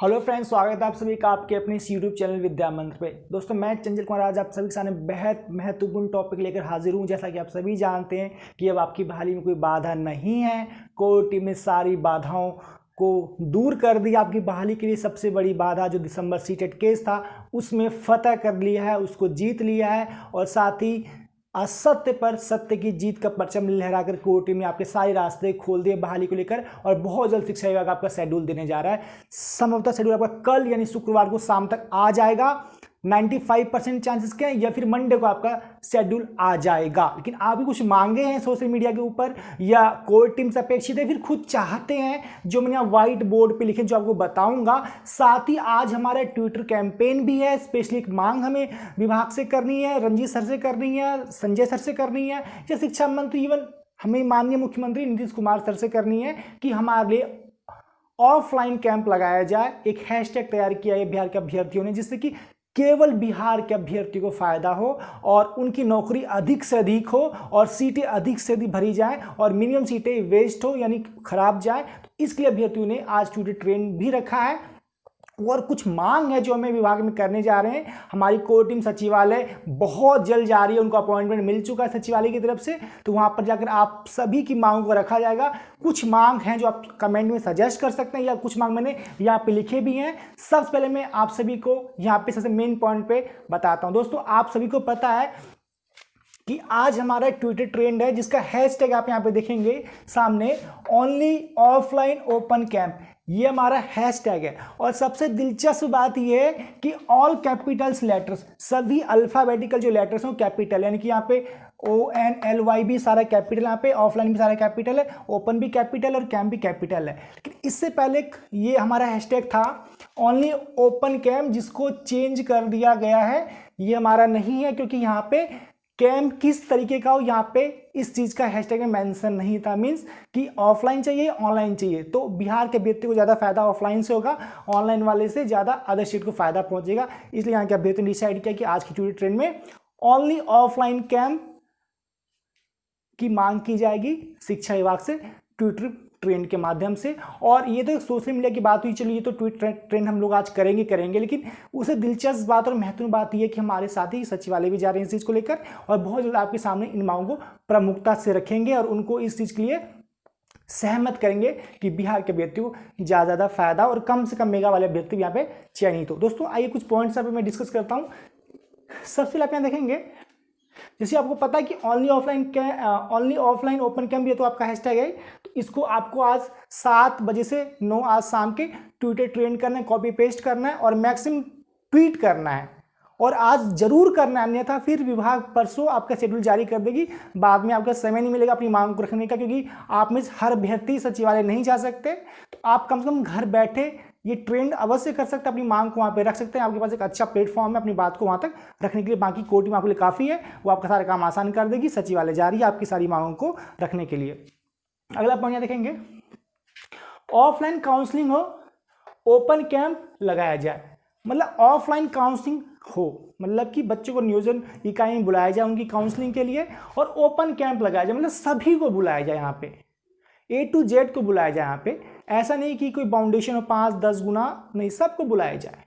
Hello friends, स्वागत है आप सभी का आपके अपने इस यूट्यूब चैनल विद्या मंत्र पे। दोस्तों मैं चंचल कुमार आज आप सभी के सामने बेहद महत्वपूर्ण टॉपिक लेकर हाजिर हूँ। जैसा कि आप सभी जानते हैं कि अब आपकी बहाली में कोई बाधा नहीं है। कोर्ट में सारी बाधाओं को दूर कर दिया। आपकी बहाली के लिए सबसे बड़ी बाधा जो दिसंबर सीटेट केस था उसमें फतह कर लिया है, उसको जीत लिया है और साथ ही असत्य पर सत्य की जीत का परचम लहराकर कोर्ट में आपके सारे रास्ते खोल दिए बहाली को लेकर। और बहुत जल्द शिक्षा विभाग आपका शेड्यूल देने जा रहा है। संभवतः शेड्यूल आपका कल यानी शुक्रवार को शाम तक आ जाएगा। 95% चांसेस के हैं या फिर मंडे को आपका शेड्यूल आ जाएगा। लेकिन आप भी कुछ मांगे हैं सोशल मीडिया के ऊपर या कोर्ट टीम से अपेक्षित है, फिर खुद चाहते हैं जो मैंने व्हाइट बोर्ड पे लिखे जो आपको बताऊंगा। साथ ही आज हमारा ट्विटर कैंपेन भी है। स्पेशली एक मांग हमें विभाग से करनी है, रंजीत सर से करनी है, संजय सर से करनी है या शिक्षा मंत्री इवन हमें माननीय मुख्यमंत्री नीतीश कुमार सर से करनी है कि हमारे लिए ऑफलाइन कैंप लगाया जाए। एक हैशटैग तैयार किया है बिहार के अभ्यर्थियों ने, जिससे कि केवल बिहार के अभ्यर्थी को फायदा हो और उनकी नौकरी अधिक से अधिक हो और सीटें अधिक से अधिक भरी जाएं और मिनिमम सीटें वेस्ट हो यानी खराब जाए। तो इसके लिए अभ्यर्थियों ने आज ट्विटर ट्रेंड भी रखा है और कुछ मांग है जो हमें विभाग में करने जा रहे हैं। हमारी कोर टीम सचिवालय बहुत जल्द जा रही है, उनको अपॉइंटमेंट मिल चुका है सचिवालय की तरफ से। तो वहां पर जाकर आप सभी की मांगों को रखा जाएगा। कुछ मांग हैं जो आप कमेंट में सजेस्ट कर सकते हैं या कुछ मांग मैंने यहाँ पे लिखे भी हैं। सबसे पहले मैं आप सभी को यहाँ पे सबसे मेन पॉइंट पे बताता हूँ। दोस्तों आप सभी को पता है कि आज हमारा ट्विटर ट्रेंड है जिसका हैशटैग आप यहाँ पे देखेंगे सामने, ओनली ऑफलाइन ओपन कैंप। ये हमारा हैशटैग है और सबसे दिलचस्प बात यह है कि ऑल कैपिटल्स लेटर्स, सभी अल्फाबेटिकल जो लेटर्स हैं कैपिटल, यानी कि यहाँ पे ONLY भी सारा कैपिटल, यहाँ पे ऑफलाइन भी सारा कैपिटल है, ओपन भी कैपिटल और कैंप भी कैपिटल है। लेकिन इससे पहले ये हमारा हैशटैग था ओनली ओपन कैंप, जिसको चेंज कर दिया गया है। ये हमारा नहीं है क्योंकि यहाँ पे कैंप किस तरीके का हो यहाँ पे इस चीज का हैशटैग में मेंशन नहीं था। मींस कि ऑफलाइन चाहिए ऑनलाइन चाहिए, तो बिहार के अभ्यर्थी को ज्यादा फायदा ऑफलाइन से होगा, ऑनलाइन वाले से ज्यादा अदर स्टेट को फायदा पहुंचेगा। इसलिए यहाँ के अभ्यर्थी ने डिसाइड किया कि आज की ट्विटर ट्रेंड में ओनली ऑफलाइन कैंप की मांग की जाएगी शिक्षा विभाग से ट्विटर ट्रेंड के माध्यम से। और ये तो सोशल मीडिया की बात हुई, चलिए ये तो ट्विटर ट्रेंड हम लोग आज करेंगे, लेकिन उसे दिलचस्प बात और महत्वपूर्ण बात यह है कि हमारे साथी सचिवालय भी जा रहे हैं इस चीज़ को लेकर और बहुत जल्द आपके सामने इन मांगों को प्रमुखता से रखेंगे और उनको इस चीज़ के लिए सहमत करेंगे कि बिहार के अभ्यर्थियों को ज़्यादा फायदा और कम से कम मेगा वाले अभ्यर्थी यहाँ पे चयनित हो। दोस्तों आइए कुछ पॉइंट्स यहाँ पे मैं डिस्कस करता हूँ। सबसे पहले आप यहाँ देखेंगे, जैसे आपको पता है कि ओनली ऑफलाइन ओपन कैंप ये तो आपका हैशटैग है, तो इसको आपको आज 7 बजे से 9 आज शाम के ट्विटर ट्रेंड करना है, कॉपी पेस्ट करना है और मैक्सिमम ट्वीट करना है और आज जरूर करना है, अन्यथा फिर विभाग परसों आपका शेड्यूल जारी कर देगी। बाद में आपका समय नहीं मिलेगा अपनी मांग को रखने का, क्योंकि आप में हर अभ्यर्थी सचिवालय नहीं जा सकते। तो आप कम से कम घर बैठे ये ट्रेंड अवश्य कर सकते हैं, अपनी मांग को वहाँ पे रख सकते हैं। आपके पास एक अच्छा प्लेटफॉर्म है अपनी बात को वहाँ तक रखने के लिए। बाकी कोर्ट में आपके लिए काफ़ी है, वो आपका सारा काम आसान कर देगी। सचिवालय जा रही है आपकी सारी मांगों को रखने के लिए। अगला पॉइंट यहाँ देखेंगे, ऑफलाइन काउंसलिंग हो, ओपन कैंप लगाया जाए। मतलब ऑफलाइन काउंसलिंग हो, मतलब कि बच्चों को नियोजन इकाई में बुलाया जाए उनकी काउंसलिंग के लिए, और ओपन कैंप लगाया जाए, मतलब सभी को बुलाया जाए यहाँ पे, A to Z को बुलाया जाए यहाँ पे। ऐसा नहीं कि कोई बाउंडेशन हो 5-10 गुना, नहीं, सबको बुलाया जाए।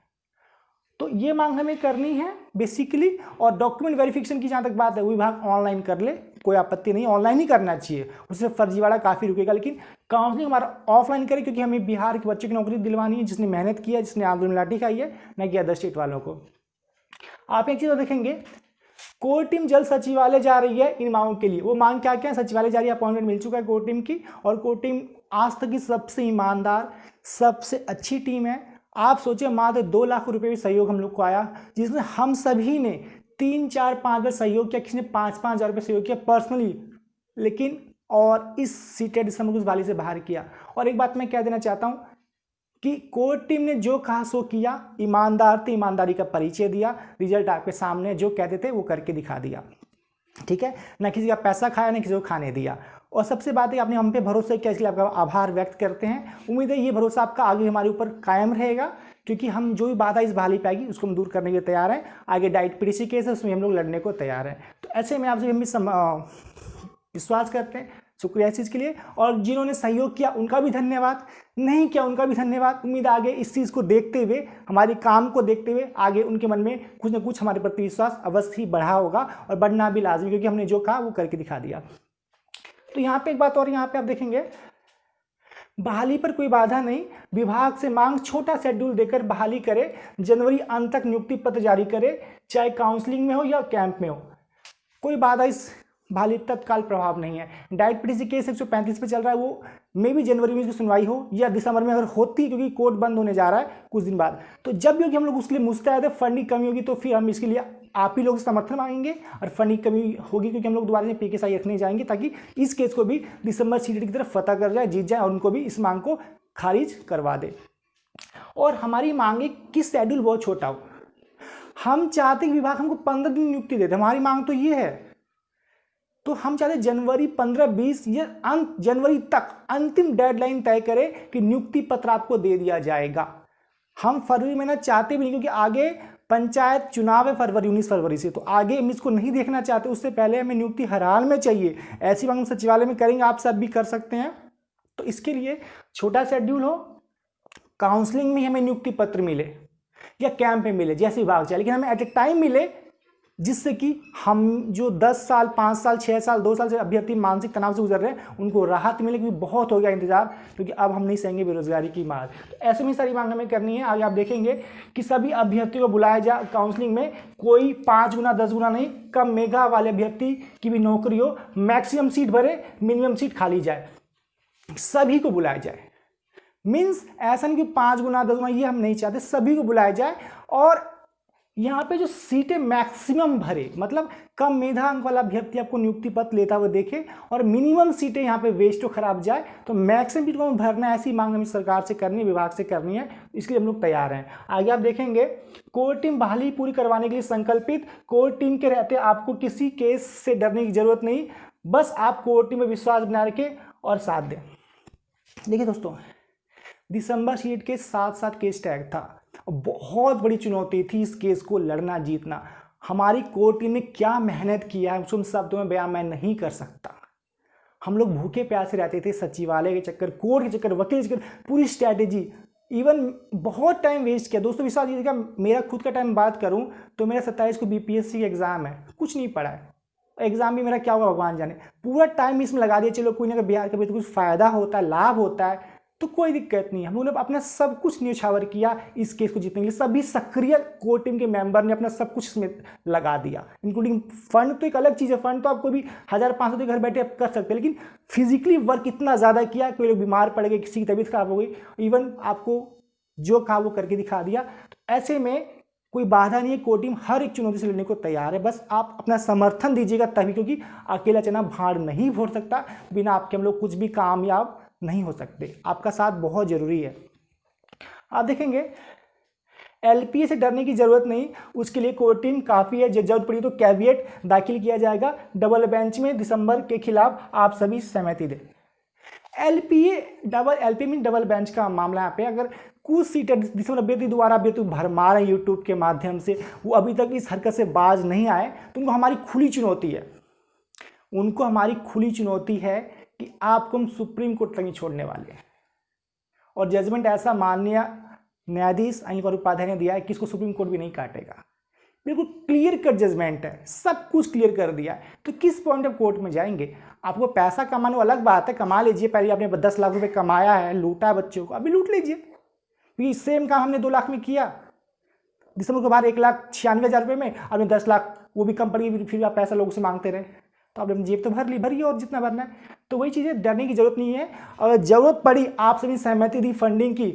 तो ये मांग हमें करनी है बेसिकली। और डॉक्यूमेंट वेरिफिकेशन की जहाँ तक बात है, वो विभाग ऑनलाइन कर ले, कोई आपत्ति नहीं, ऑनलाइन ही करना चाहिए, उससे फर्जीवाड़ा काफ़ी रुकेगा। लेकिन काउंसलिंग हमारा ऑफलाइन करे, क्योंकि हमें बिहार के बच्चों की नौकरी दिलवानी है, जिसने मेहनत किया, जिसने आंदोलन लाठी खाई है, न कि अदर स्टेट वालों को। आप एक चीज़ और देखेंगे, कोर टीम जल्द सचिवालय जा रही है इन मांगों के लिए। वो मांग क्या क्या है? सचिवालय जा रही है, अपॉइंटमेंट मिल चुका है कोर टीम की, और कोर टीम आज तक की सबसे ईमानदार, सबसे अच्छी टीम है। आप सोचिए, मात्र 2 लाख रुपए भी सहयोग हम लोग को आया, जिसमें हम सभी ने 3-4-5 बार सहयोग किया, किसी ने 5-5 हज़ार रुपये सहयोग किया पर्सनली, लेकिन और इस सीटेड दिसंबर को उस वाली से बाहर किया। और एक बात मैं कह देना चाहता हूँ कि कोर टीम ने जो कहा सो किया, ईमानदार थे, ईमानदारी का परिचय दिया, रिजल्ट आपके सामने, जो कहते थे वो करके दिखा दिया। ठीक है, ना किसी का पैसा खाया, ना किसी को खाने दिया। और सबसे बात है, आपने हम पे भरोसा किया, इसलिए आपका आभार व्यक्त करते हैं। उम्मीद है ये भरोसा आपका आगे हमारे ऊपर कायम रहेगा, क्योंकि हम जो भी बाधा इस बहाली पे आएगी उसको हम दूर करने के लिए तैयार हैं। आगे डाइट पीडीसी केस है, उसमें हम लोग लड़ने को तैयार हैं। तो ऐसे में आपसे हम भी विश्वास करते हैं, शुक्रिया इस चीज़ के लिए। और जिन्होंने सहयोग किया उनका भी धन्यवाद, नहीं किया उनका भी धन्यवाद। उम्मीद आगे इस चीज़ को देखते हुए, हमारे काम को देखते हुए आगे उनके मन में कुछ ना कुछ हमारे प्रति विश्वास अवश्य ही बढ़ा होगा और बढ़ना भी लाजमी, क्योंकि हमने जो कहा वो करके दिखा दिया। तो यहाँ पे एक बात और, यहाँ पे आप देखेंगे बहाली पर कोई बाधा नहीं, विभाग से मांग छोटा शेड्यूल देकर बहाली करे, जनवरी अंत तक नियुक्ति पत्र जारी करे, चाहे काउंसलिंग में हो या कैंप में हो। कोई बाधा इस बहाली तत्काल प्रभाव नहीं है। डायरेक्ट पीटीसी केस 135 पे चल रहा है, वो मे भी जनवरी में इसकी सुनवाई हो या दिसंबर में अगर होती, क्योंकि कोर्ट बंद होने जा रहा है कुछ दिन बाद। तो जब भी होगी हम लोग उसके लिए मुस्तैद है, फंडिंग कमी होगी तो फिर हम इसके लिए आप ही लोग समर्थन मांगेंगे, और फंडिंग कमी होगी क्योंकि हम लोग दोबारा से PKSI रखने जाएंगे, ताकि इस केस को भी दिसंबर सीटेट की तरफ फतह कर जाए, जीत जाए और उनको भी इस मांग को खारिज करवा दे। और हमारी मांगे किस शेड्यूल बहुत छोटा हो, हम चाहते हैं विभाग हमको 15 दिन नियुक्ति देते, हमारी मांग तो ये है। तो हम चाहते जनवरी 15-20 या जनवरी तक अंतिम डेडलाइन तय करें कि नियुक्ति पत्र आपको दे दिया जाएगा। हम फरवरी महीना चाहते भी नहीं, क्योंकि आगे पंचायत चुनाव है फरवरी 19 फरवरी से, तो आगे हम इसको नहीं देखना चाहते। उससे पहले हमें नियुक्ति हर हाल में चाहिए। ऐसी मांग हम सचिवालय में करेंगे, आप सब भी कर सकते हैं। तो इसके लिए छोटा शेड्यूल हो, काउंसलिंग में हमें नियुक्ति पत्र मिले या कैंप में मिले, जैसे विभाग चाहे, लेकिन हमें एट ए टाइम मिले, जिससे कि हम जो 10 साल 5 साल 6 साल 2 साल से अभ्यर्थी मानसिक तनाव से गुजर रहे हैं उनको राहत मिले, क्योंकि बहुत हो गया इंतजार, क्योंकि अब हम नहीं सहेंगे बेरोजगारी की मार। तो ऐसे में सारी मांग हमें करनी है। आगे आप देखेंगे कि सभी अभ्यर्थियों को बुलाया जाए काउंसलिंग में, कोई 5 गुना 10 गुना नहीं, कम मेगा वाले अभ्यर्थी की भी नौकरी हो, मैक्सिमम सीट भरे, मिनिमम सीट खाली जाए, सभी को बुलाया जाए। मीन्स ऐसा नहीं कि 5 गुना 10 गुना, ये हम नहीं चाहते, सभी को बुलाया जाए। और यहाँ पे जो सीटें मैक्सिमम भरे, मतलब कम मेधा अंक वाला अभ्यर्थी आपको नियुक्ति पत्र लेता हुआ देखे, और मिनिमम सीटें यहाँ पे वेस्ट हो, खराब जाए, तो मैक्सिमम सीट को भरना है। ऐसी मांग हमें सरकार से करनी है, विभाग से करनी है, इसके लिए हम लोग तैयार हैं। आगे आप देखेंगे कोर टीम बहाली पूरी करवाने के लिए संकल्पित। कोर टीम के रहते आपको किसी केस से डरने की जरूरत नहीं, बस आप कोर टीम में विश्वास बनाए रखें और साथ दें। देखिए दोस्तों, दिसंबर सीट के 7 केस टैग था, बहुत बड़ी चुनौती थी इस केस को लड़ना जीतना। हमारी कोर टीम ने क्या मेहनत किया है उसको शब्दों में बयान मैं नहीं कर सकता। हम लोग भूखे प्यासे रहते थे, सचिवालय के चक्कर, कोर्ट के चक्कर, वकील के चक्कर, पूरी स्ट्रैटेजी, इवन बहुत टाइम वेस्ट किया। दोस्तों विश्वास कीजिएगा, मेरा खुद का टाइम बात करूं तो मेरा 27 को BPSC का एग्जाम है, कुछ नहीं पढ़ा है, एग्जाम भी मेरा क्या होगा भगवान जाने, पूरा टाइम इसमें लगा दिया। चलो कोई ना कोई बिहार का भी तो कुछ फायदा होता है, लाभ होता है, तो कोई दिक्कत नहीं। हम लोगों ने अपना सब कुछ न्यौछावर किया इस केस को जीतने के लिए। सभी सक्रिय कोर टीम के मेंबर ने अपना सब कुछ इसमें लगा दिया, इंक्लूडिंग फंड। तो एक अलग चीज़ है, फंड तो आप कोई भी 1500 घर बैठे आप कर सकते हैं, लेकिन फिजिकली वर्क इतना ज़्यादा किया, कोई लोग बीमार पड़ गए, किसी की तबीयत खराब हो गई, इवन आपको जो कहा वो करके दिखा दिया। तो ऐसे में कोई बाधा नहीं है, कोर टीम हर एक चुनौती से लड़ने को तैयार है। बस आप अपना समर्थन दीजिएगा तभी, क्योंकि अकेला चना भाड़ नहीं फोड़ सकता, बिना आपके हम लोग कुछ भी कामयाब नहीं हो सकते। आपका साथ बहुत जरूरी है। आप देखेंगे LPA से डरने की जरूरत नहीं, उसके लिए कोर टीम काफ़ी है। जरूरत पड़ी तो कैविएट दाखिल किया जाएगा डबल बेंच में, दिसंबर के खिलाफ आप सभी सहमति दें। LPA में डबल बेंच का मामला यहाँ पे, अगर कुछ सीटें दिसंबर अभ्यर्थी द्वारा अभ्यर्थी भरमा रहे हैं यूट्यूब के माध्यम से, वो अभी तक इस हरकत से बाज नहीं आए, तो उनको हमारी खुली चुनौती है, उनको हमारी खुली चुनौती है कि आपको हम सुप्रीम कोर्ट तक नहीं छोड़ने वाले हैं। और जजमेंट ऐसा माननीय न्यायाधीश अनिल कुमार उपाध्याय ने दिया है कि इसको सुप्रीम कोर्ट भी नहीं काटेगा। बिल्कुल क्लियर कट जजमेंट है, सब कुछ क्लियर कर दिया है। तो किस पॉइंट ऑफ कोर्ट में जाएंगे? आपको पैसा कमाने अलग बात है, कमा लीजिए, पहले आपने 10 लाख रुपए कमाया है, लूटा है बच्चों को, अभी लूट लीजिए, क्योंकि सेम काम हमने 2 लाख में किया, दिसंबर के बाद 1,96,000 रुपये में, आपने 10 लाख, वो भी कम पड़ गई, फिर आप पैसा लोगों से मांगते रहे, तो आपने जेब तो भरिए और जितना भरना है। तो वही चीज़ें, डरने की जरूरत नहीं है। अगर जरूरत पड़ी, आप सभी सहमति दी फंडिंग की,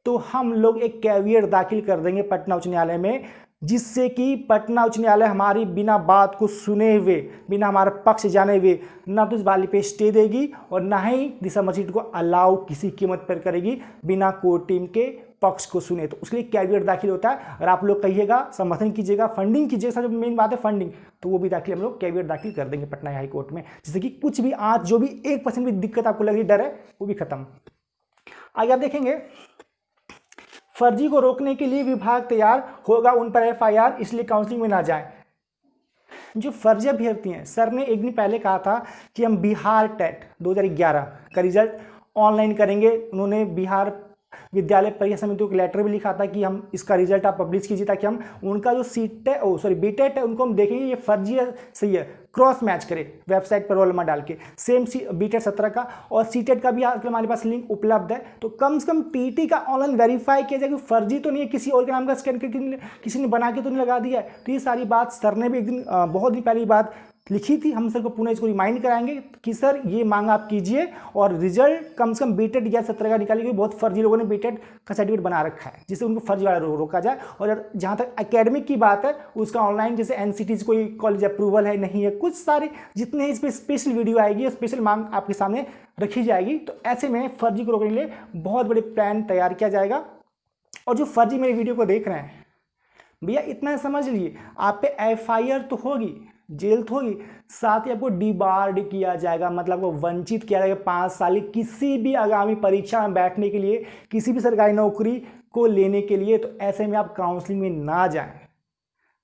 तो हम लोग एक कैविएट दाखिल कर देंगे पटना उच्च न्यायालय में, जिससे कि पटना उच्च न्यायालय हमारी बिना बात को सुने हुए, बिना हमारा पक्ष जाने हुए, ना तो इस वाली पे स्टे देगी और ना ही दिसंबर सीट को अलाउ किसी कीमत पर करेगी बिना कोर्ट टीम के पक्ष को सुने। तो उसके लिए कैविएट दाखिल होता है। अगर आप लोग कहिएगा, समर्थन कीजिएगा, फंडिंग कीजिएगा, सबसे मेन बात है फंडिंग, तो वो भी दाखिल हम लोग कैविएट दाखिल कर देंगे पटना हाई कोर्ट में, जिससे कि कुछ भी आज जो भी 1% भी दिक्कत आपको लग रही, डर है, वो भी खत्म। आगे आप देखेंगे, फर्जी को रोकने के लिए विभाग तैयार होगा उन पर FIR, इसलिए काउंसलिंग में ना जाएं। जो फर्जी अभ्यर्थी हैं, सर ने एक दिन पहले कहा था कि हम बिहार टेट 2011 का रिजल्ट ऑनलाइन करेंगे। उन्होंने बिहार विद्यालय परीक्षा समिति को लेटर भी लिखा था कि हम इसका रिजल्ट आप पब्लिश कीजिए, ताकि हम उनका जो बीटेट है उनको हम देखेंगे ये फर्जी है सही है, क्रॉस मैच करें वेबसाइट पर रोल नंबर डाल के। सेम बीटेट 17 का और सीटेट का भी हमारे पास लिंक उपलब्ध है। तो कम से कम टीटी का ऑनलाइन वेरीफाई किया जाए कि फर्जी तो नहीं है, किसी और के नाम का स्कैन करके किसी ने बना के तो नहीं लगा दिया है। तो ये सारी बात सर ने भी एक दिन बहुत दिन पहले बात लिखी थी। हम सर को पुनः इसको रिमाइंड कराएंगे कि सर ये मांग आप कीजिए और रिजल्ट कम से कम बीटेट या 17 का निकालिए, क्योंकि बहुत फर्जी लोगों ने बीटेट का सर्टिफिकेट बना रखा है, जिससे उनको फर्जी वाला रोका जाए। और जहाँ तक एकेडमिक की बात है उसका ऑनलाइन जैसे एनसीटी कोई कॉलेज अप्रूवल है नहीं है, कुछ सारे जितने इस पर स्पेशल वीडियो आएगी, स्पेशल मांग आपके सामने रखी जाएगी। तो ऐसे में फर्जी को रोकने के लिए बहुत बड़े प्लान तैयार किया जाएगा। और जो फर्जी मेरे वीडियो को देख रहे हैं भैया, इतना समझ लिए आप पे एफआईआर तो होगी, जेल तो होगी, साथ ही आपको डिबार्ड किया जाएगा, मतलब आपको वंचित किया जाएगा 5 साल किसी भी आगामी परीक्षा में बैठने के लिए, किसी भी सरकारी नौकरी को लेने के लिए। तो ऐसे में आप काउंसलिंग में ना जाएं,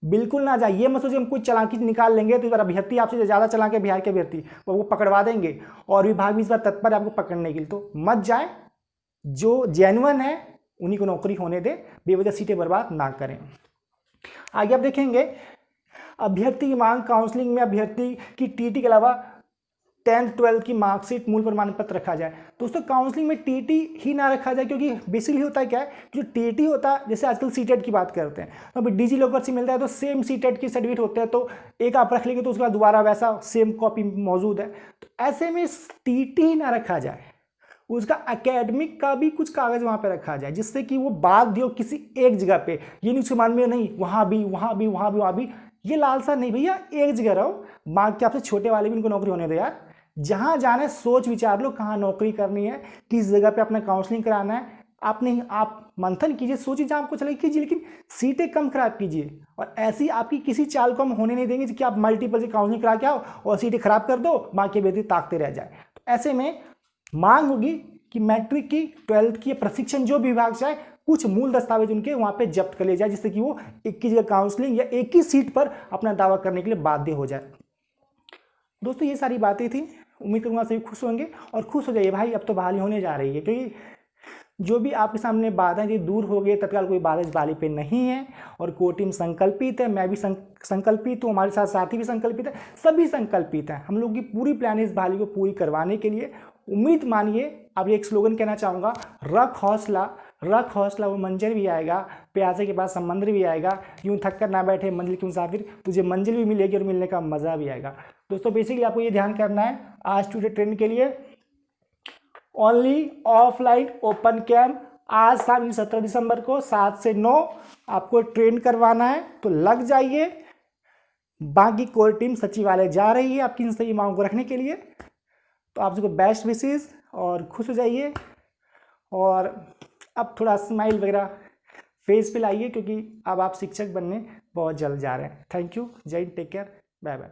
बिल्कुल ना जाए। ये मत सोचिए हम कुछ चालाकी निकाल लेंगे तो इस बार अभ्यर्थी आपसे ज़्यादा चलाके बिहार के अभ्यर्थी वो पकड़वा देंगे और विभाग भी इस बार तत्पर है आपको पकड़ने के लिए। तो मत जाए, जो जेन्युइन है उन्हीं को नौकरी होने दे, बेवजह सीटें बर्बाद ना करें। आगे आप देखेंगे अभ्यर्थी की मांग, काउंसलिंग में अभ्यर्थी की टीटी के अलावा 10th 12th की मार्कशीट, मूल प्रमाण पत्र रखा जाए। दोस्तों काउंसलिंग में टीटी ही ना रखा जाए, क्योंकि बेसिकली होता है क्या है, जो टीटी होता है, जैसे आजकल सीटेट की बात करते हैं तो अभी डिजी लॉकर से मिलता है तो सेम सीटेट की सर्टिफिकेट होते हैं, तो एक आप रख लेंगे तो उसके बाद दोबारा वैसा सेम कॉपी मौजूद है। तो ऐसे में टीटी ही ना रखा जाए, उसका एकेडमिक का भी कुछ कागज वहाँ पे रखा जाए, जिससे कि वो बाध्य हो किसी एक जगह पे, ये नहीं उसके मान में नहीं वहाँ भी वहाँ भी वहाँ भी वहाँ भी, ये लालसा नहीं भैया, एक जगह रहो। मांग के आपसे छोटे वाले भी इनको नौकरी होने दो यार। जहाँ जाना है सोच विचार लो, कहाँ नौकरी करनी है, किस जगह पे अपना काउंसलिंग कराना है, आप मंथन कीजिए, सोचिए, जहाँ आपको चले कीजिए, लेकिन सीटें कम खराब कीजिए। और ऐसी आपकी किसी चाल को हम होने नहीं देंगे कि आप मल्टीपल से काउंसलिंग करा के आओ और सीटें खराब कर दो, बाकी बेहतरी ताकते रह जाए। तो ऐसे में मांग होगी कि मैट्रिक की 12th की प्रशिक्षण जो भी विभाग चाहे, कुछ मूल दस्तावेज उनके वहाँ पे जब्त कर लिया जाए, जिससे कि वो एक ही जगह काउंसलिंग या एक ही सीट पर अपना दावा करने के लिए बाध्य हो जाए। दोस्तों ये सारी बातें थी, उम्मीद करूँगा सभी खुश होंगे और खुश हो जाइए भाई, अब तो बहाली होने जा रही है, क्योंकि जो भी आपके सामने बाधाएं ये दूर हो गई, तत्काल कोई बाधा इस बहाली पे नहीं है। और कोर टीम संकल्पित है, मैं भी संकल्पित हूँ, हमारे साथ साथी भी संकल्पित है, सभी संकल्पित हैं। हम लोग की पूरी प्लान है इस बहाली को पूरी करवाने के लिए। उम्मीद मानिए। अब एक स्लोगन कहना चाहूँगा, रख हौसला वो मंजिल भी आएगा, प्यासे के बाद समुद्र भी आएगा, यूं थक कर ना बैठे मंजिल के मुसाफिर, तुझे मंजिल भी मिलेगी और मिलने का मज़ा भी आएगा। दोस्तों बेसिकली आपको ये ध्यान करना है, आज टुडे ट्रेन के लिए ओनली ऑफलाइन ओपन कैंप आज शाम 17 दिसंबर को 7 से 9 आपको ट्रेन करवाना है, तो लग जाइए। बाकी कोर टीम सचिवालय जा रही है आपकी इन सही मांगों को रखने के लिए। तो आप सबको बेस्ट विशेष और खुश हो जाइए, और अब थोड़ा स्माइल वगैरह फेस पे लाइए, क्योंकि अब आप शिक्षक बनने बहुत जल्द जा रहे हैं। थैंक यू, जय हिंद, टेक केयर, बाय बाय।